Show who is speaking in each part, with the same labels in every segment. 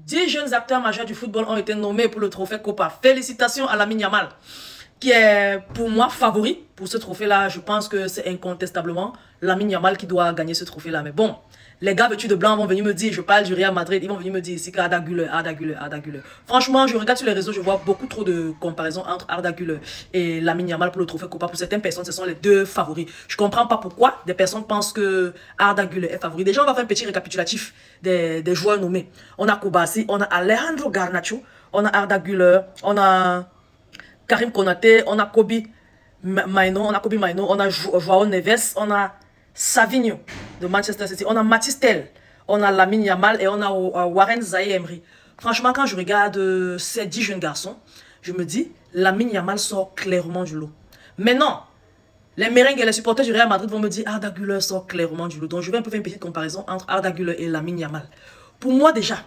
Speaker 1: 10 jeunes acteurs majeurs du football ont été nommés pour le trophée Copa. Félicitations à Lamine Yamal, qui est pour moi favori pour ce trophée-là. Je pense que c'est incontestablement Lamine Yamal qui doit gagner ce trophée-là. Mais bon, les gars vêtus de blanc vont venir me dire, je parle du Real Madrid, ils vont venir me dire ici qu'Arda Güler, Arda Güler, Arda Güler. Franchement, je regarde sur les réseaux, je vois beaucoup trop de comparaisons entre Arda Güler et Lamine Yamal pour le trophée Copa. Pour certaines personnes, ce sont les deux favoris. Je comprends pas pourquoi des personnes pensent que Arda Güler est favori. Déjà, on va faire un petit récapitulatif des joueurs nommés. On a Koubassi, on a Alejandro Garnacho, on a Arda Güler, on a Karim Konaté, on a Kobe Maino, on a Joao Neves, on a Savinho de Manchester City, on a Mathys Tel, on a Lamine Yamal et on a Warren Zaïre-Emery. Franchement, quand je regarde ces 10 jeunes garçons, je me dis, Lamine Yamal sort clairement du lot. Mais non, les merengues et les supporters du Real Madrid vont me dire, Arda Güler sort clairement du lot. Donc je vais un peu faire une petite comparaison entre Arda Güler et Lamine Yamal. Pour moi déjà,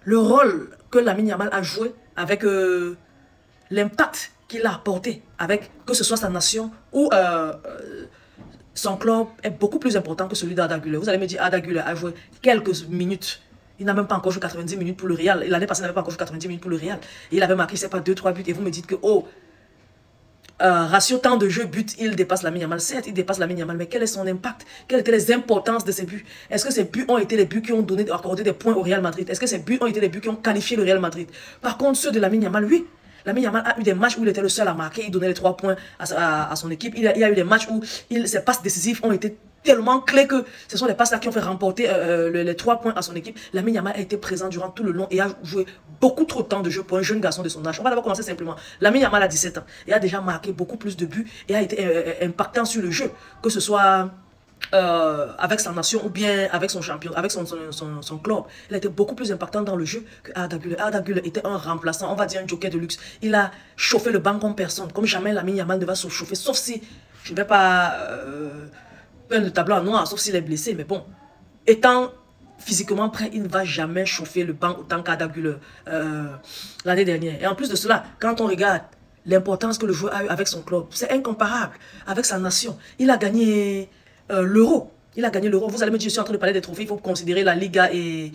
Speaker 1: le rôle que Lamine Yamal a joué avec l'impact qu'il a apporté avec, que ce soit sa nation ou son club, est beaucoup plus important que celui d'Arda Güler. Vous allez me dire, Arda Güler a joué quelques minutes. Il n'a même pas encore joué 90 minutes pour le Real. L'année passée, il n'avait pas encore joué 90 minutes pour le Real. Et il avait marqué, je ne sais pas, 2-3 buts. Et vous me dites que, oh, ratio temps de jeu, but, il dépasse Lamine Yamal. Certes, il dépasse Lamine Yamal, mais quel est son impact? Quelles étaient les importances de ces buts? Est-ce que ces buts ont été les buts qui ont accordé des points au Real Madrid? Est-ce que ces buts ont été les buts qui ont qualifié le Real Madrid? Par contre, ceux de Lamine Yamal, oui. Lamine Yamal a eu des matchs où il était le seul à marquer, il donnait les 3 points à son équipe. Il y a eu des matchs où ses passes décisives ont été tellement clés que ce sont les passes là qui ont fait remporter les 3 points à son équipe. Lamine Yamal a été présent durant tout le long et a joué beaucoup trop de temps de jeu pour un jeune garçon de son âge. On va d'abord commencer simplement. Lamine Yamal a 17 ans et a déjà marqué beaucoup plus de buts et a été impactant sur le jeu, que ce soit avec sa nation ou bien avec son champion, avec son club. Il a été beaucoup plus impactant dans le jeu que Arda Güler. Arda Güler était un remplaçant, on va dire un joker de luxe. Il a chauffé le banc comme personne, comme jamais Lamine Yamal ne va se chauffer, sauf si, je ne vais pas peindre le tableau en noir, sauf s'il est blessé, mais bon, étant physiquement prêt, il ne va jamais chauffer le banc autant qu'Arda Güler l'année dernière. Et en plus de cela, quand on regarde l'importance que le joueur a eu avec son club, c'est incomparable avec sa nation. Il a gagné l'euro. Il a gagné l'euro. Vous allez me dire, je suis en train de parler des trophées. Il faut considérer la Liga et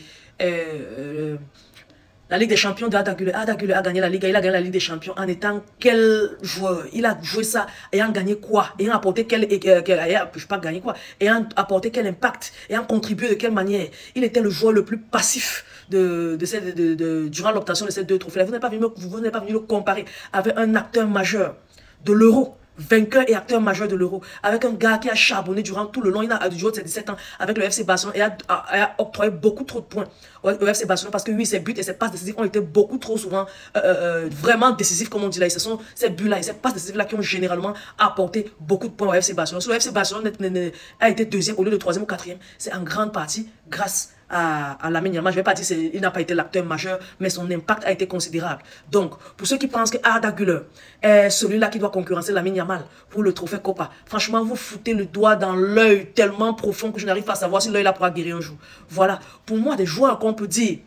Speaker 1: la Ligue des Champions d'Arda Güler. Arda Güler a gagné la Liga. Il a gagné la Ligue des Champions en étant quel joueur? Il a joué ça ayant gagné quoi? Ayant apporté quel... je sais pas gagné quoi? Ayant apporté quel impact? Ayant contribué de quelle manière? Il était le joueur le plus passif durant l'obtention de ces 2 trophées. Vous n'êtes pas venu le comparer avec un acteur majeur de l'euro, vainqueur et acteur majeur de l'euro, avec un gars qui a charbonné durant tout le long. Il a joué de ses 17 ans avec le FC Barcelone et a octroyé beaucoup trop de points au FC Barcelone, parce que oui, ses buts et ses passes décisives ont été beaucoup trop souvent vraiment décisifs, comme on dit là. Et ce sont ces buts-là et ces passes décisives-là qui ont généralement apporté beaucoup de points au FC Barcelone. Si le FC Barcelone a été 2e au lieu de 3e ou 4e, c'est en grande partie grâce à Lamine Yamal. Je ne vais pas dire qu'il n'a pas été l'acteur majeur, mais son impact a été considérable. Donc, pour ceux qui pensent que Arda Güler est celui-là qui doit concurrencer Lamine Yamal pour le trophée Copa, franchement, vous foutez le doigt dans l'œil tellement profond que je n'arrive pas à savoir si l'œil là pourra guérir un jour. Voilà, pour moi, des joueurs qu'on peut dire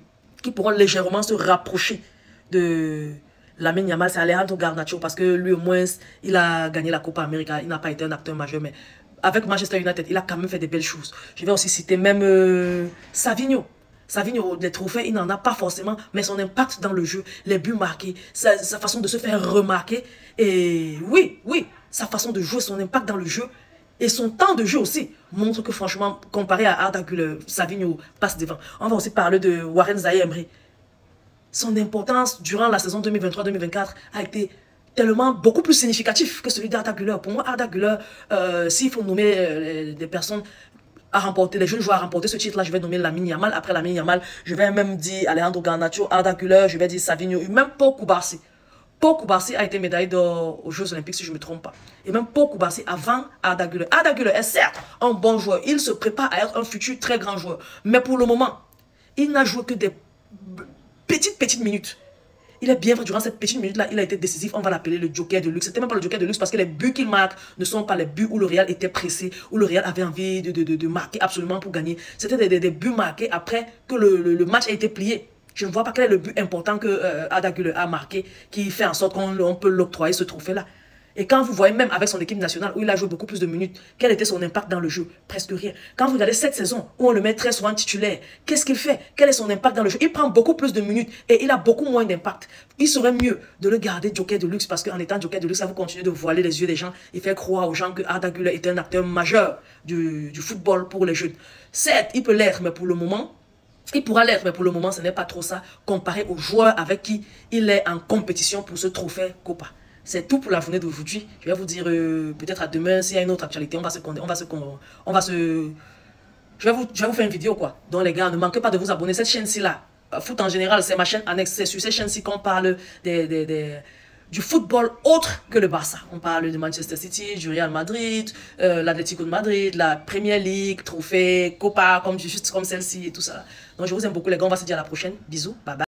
Speaker 1: qui pourront légèrement se rapprocher de Lamine Yamal, c'est Alejandro Garnacho, parce que lui, au moins, il a gagné la Copa América. Il n'a pas été un acteur majeur, mais avec Manchester United, il a quand même fait des belles choses. Je vais aussi citer même Savinho. Savinho, les trophées, il n'en a pas forcément, mais son impact dans le jeu, les buts marqués, sa façon de se faire remarquer, et oui, sa façon de jouer, son impact dans le jeu, et son temps de jeu aussi, montre que franchement, comparé à Arda Güler, Savinho passe devant. On va aussi parler de Warren Zaïre-Emery. Son importance durant la saison 2023-2024 a été tellement beaucoup plus significatif que celui d'Arda Güler. Pour moi, Arda Güler, s'il faut nommer des personnes à remporter, les jeunes joueurs à remporter ce titre-là, je vais nommer Lamine Yamal. Après Lamine Yamal, je vais même dire Alejandro Garnacho, Arda Güler, je vais dire Savinho, même Paul Koubassi. Paul Koubassi a été médaillé d'or aux Jeux Olympiques, si je ne me trompe pas. Et même Paul Koubassi avant Arda Güler. Arda Güler est certes un bon joueur. Il se prépare à être un futur très grand joueur. Mais pour le moment, il n'a joué que des petites minutes. Il est bien vrai, durant cette petite minute-là, il a été décisif. On va l'appeler le joker de luxe. C'était même pas le joker de luxe parce que les buts qu'il marque ne sont pas les buts où le Real était pressé, où le Real avait envie de marquer absolument pour gagner. C'était des buts marqués après que le match a été plié. Je ne vois pas quel est le but important que Arda Güler a marqué qui fait en sorte qu'on peut l'octroyer ce trophée-là. Et quand vous voyez même avec son équipe nationale où il a joué beaucoup plus de minutes, quel était son impact dans le jeu? Presque rien. Quand vous regardez cette saison où on le met très souvent titulaire, qu'est-ce qu'il fait? Quel est son impact dans le jeu? Il prend beaucoup plus de minutes et il a beaucoup moins d'impact. Il serait mieux de le garder joker de luxe parce qu'en étant joker de luxe, ça vous continue de voiler les yeux des gens et faire croire aux gens que Arda Güler est un acteur majeur du football pour les jeunes. Certes, il peut l'être, mais pour le moment, il pourra l'être, mais pour le moment, ce n'est pas trop ça comparé aux joueurs avec qui il est en compétition pour ce trophée Copa. C'est tout pour la journée d'aujourd'hui. Je vais vous dire peut-être à demain, s'il y a une autre actualité, je vais vous faire une vidéo quoi. Donc les gars, ne manquez pas de vous abonner. Cette chaîne-ci là, foot en général, c'est ma chaîne annexe. C'est sur cette chaîne-ci qu'on parle du football autre que le Barça. On parle de Manchester City, du Real Madrid, l'Atlético de Madrid, la Premier League, trophée, Copa, juste comme celle-ci et tout ça. Donc je vous aime beaucoup les gars, on va se dire à la prochaine. Bisous, bye bye.